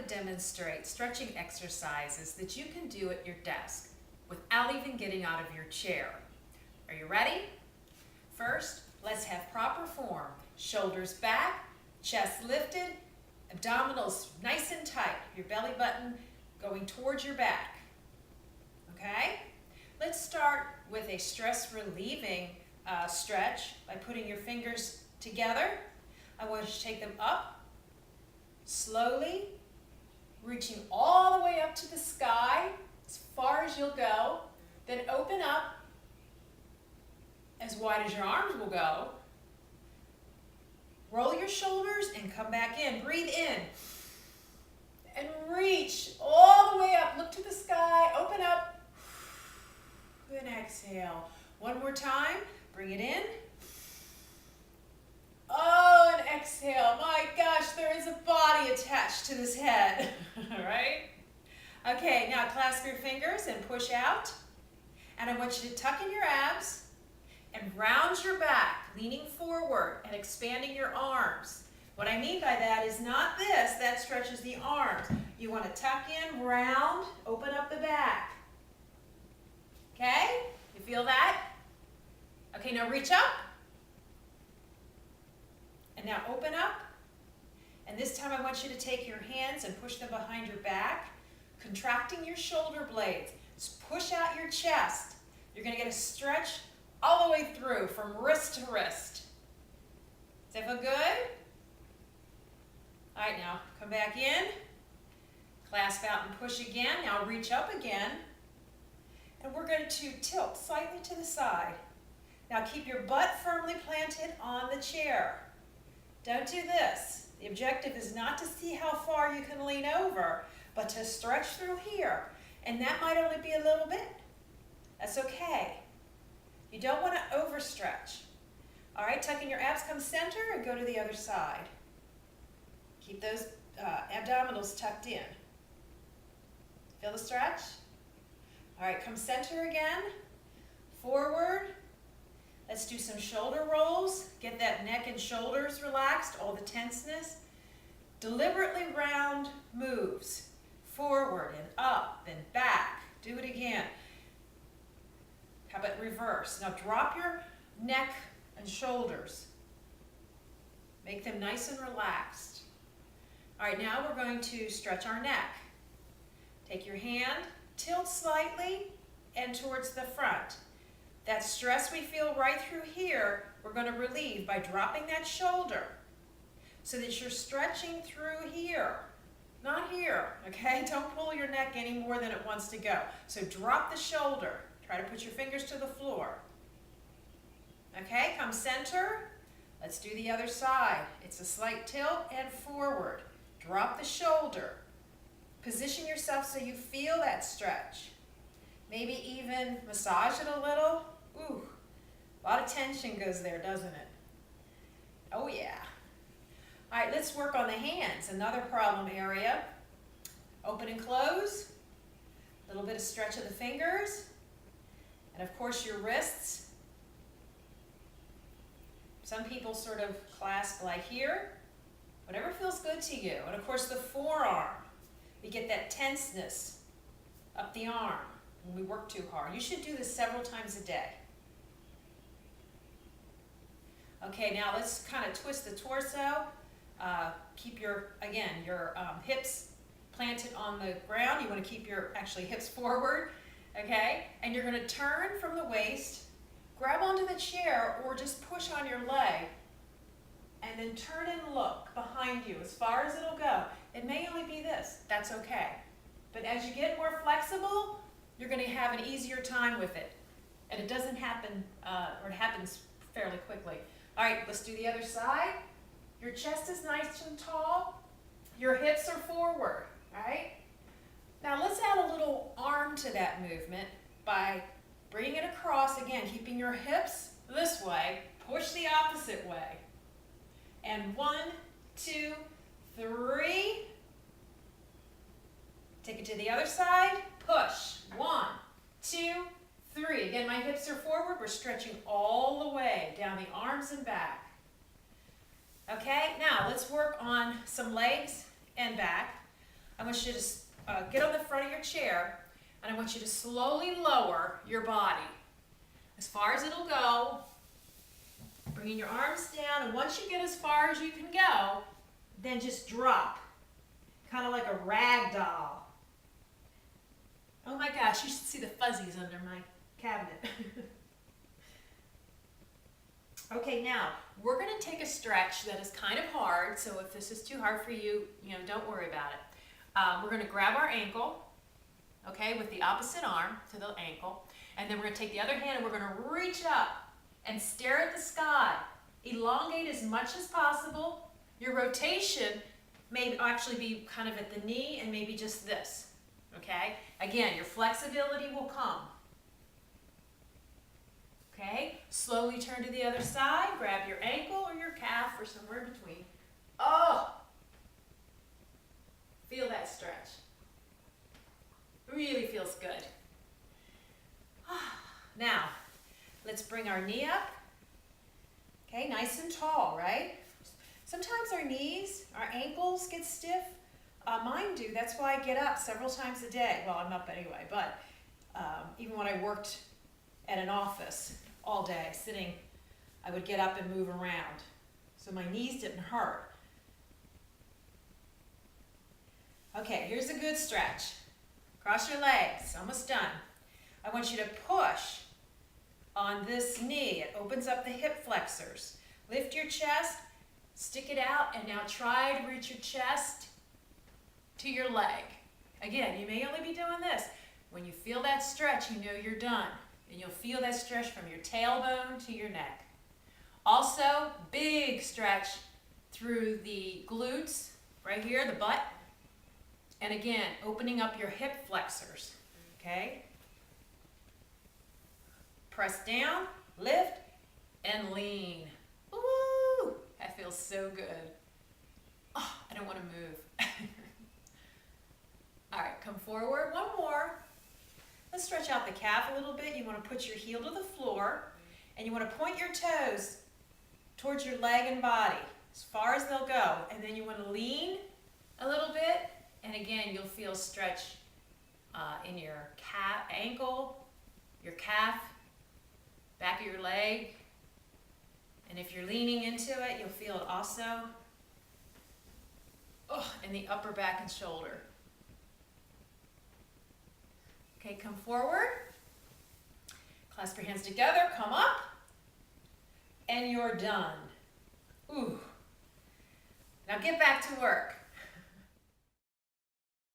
demonstrate stretching exercises that you can do at your desk without even getting out of your chair. Are you ready? First, let's have proper form. Shoulders back, chest lifted, abdominals nice and tight, your belly button going towards your back. Okay? Let's start with a stress relieving stretch by putting your fingers together. I want you to take them up, slowly, reaching all the way up to the sky, as far as you'll go. Then open up as wide as your arms will go. Roll your shoulders and come back in. Breathe in and reach all the way up. Look to the sky, open up, then exhale. One more time, bring it in. Oh, and exhale. My gosh, there is a body attached to this head, right? Okay, now clasp your fingers and push out. And I want you to tuck in your abs and round your back, leaning forward and expanding your arms. What I mean by that is not this, that stretches the arms. You want to tuck in, round, open up the back. Okay? You feel that? Okay, now reach up. And now open up. And this time I want you to take your hands and push them behind your back, contracting your shoulder blades. Just push out your chest. You're going to get a stretch all the way through from wrist to wrist. Does that feel good? All right, now come back in. Clasp out and push again. Now reach up again. And we're going to tilt slightly to the side. Now keep your butt firmly planted on the chair. Don't do this. The objective is not to see how far you can lean over, but to stretch through here. And that might only be a little bit. That's okay. You don't want to overstretch. All right, tuck in your abs, come center, and go to the other side. Keep those abdominals tucked in. Feel the stretch? All right, come center again. Forward. Let's do some shoulder rolls. Get that neck and shoulders relaxed, all the tenseness. Deliberately round moves. Forward and up and back. Do it again. How about reverse? Now drop your neck and shoulders. Make them nice and relaxed. All right, now we're going to stretch our neck. Take your hand, tilt slightly and towards the front. That stress we feel right through here, we're going to relieve by dropping that shoulder so that you're stretching through here, not here, okay? Don't pull your neck any more than it wants to go. So drop the shoulder. Try to put your fingers to the floor. Okay, come center. Let's do the other side. It's a slight tilt and forward. Drop the shoulder. Position yourself so you feel that stretch. Maybe even massage it a little. Ooh, a lot of tension goes there, doesn't it? Oh yeah. All right, let's work on the hands. Another problem area. Open and close. A little bit of stretch of the fingers. And of course your wrists. Some people sort of clasp like here. Whatever feels good to you. And of course the forearm. We get that tenseness up the arm when we work too hard. You should do this several times a day. Okay, now let's kind of twist the torso. Keep your hips planted on the ground. You want to keep your hips forward. Okay, and you're going to turn from the waist, grab onto the chair or just push on your leg, and then turn and look behind you as far as it'll go. It may only be this, that's okay. But as you get more flexible, you're going to have an easier time with it. And it doesn't happen, or it happens fairly quickly. All right, let's do the other side. Your chest is nice and tall. Your hips are forward, all right? Now let's add a little arm to that movement by bringing it across, again, keeping your hips this way, push the opposite way. And 1, 2, 3. Take it to the other side, push. 1, 2, 3. Again, my hips are forward. We're stretching all the way down the arms and back. Okay, now let's work on some legs and back. I want you to get on the front of your chair, and I want you to slowly lower your body as far as it'll go, bringing your arms down, and once you get as far as you can go, then just drop, kind of like a rag doll. Oh my gosh, you should see the fuzzies under my cabinet. Okay, now we're going to take a stretch that is kind of hard, so if this is too hard for you, don't worry about it. We're going to grab our ankle, okay, with the opposite arm to the ankle, and then we're going to take the other hand and we're going to reach up and stare at the sky. Elongate as much as possible. Your rotation may actually be kind of at the knee and maybe just this, okay? Again, your flexibility will come. Okay, slowly turn to the other side, grab your ankle or your calf or somewhere in between. Oh! Feel that stretch. Really feels good. Now, let's bring our knee up. Okay, nice and tall, right? Sometimes our knees, our ankles get stiff. Mine do, that's why I get up several times a day. Well, I'm up anyway, but even when I worked at an office all day, sitting, I would get up and move around. So my knees didn't hurt. Okay, here's a good stretch. Cross your legs, almost done. I want you to push on this knee. It opens up the hip flexors. Lift your chest, stick it out, and now try to reach your chest to your leg. Again, you may only be doing this. When you feel that stretch, you know you're done. And you'll feel that stretch from your tailbone to your neck. Also, big stretch through the glutes, right here, the butt. And again, opening up your hip flexors, okay? Press down, lift, and lean. Ooh, that feels so good. Oh, I don't want to move. All right, come forward, one more. Let's stretch out the calf a little bit. You want to put your heel to the floor, and you want to point your toes towards your leg and body, as far as they'll go. And then you want to lean a little bit, and again, you'll feel stretch in your ankle, your calf, back of your leg. And if you're leaning into it, you'll feel it also in the upper back and shoulder. Okay, come forward. Clasp your hands together, come up, and you're done. Ooh. Now get back to work.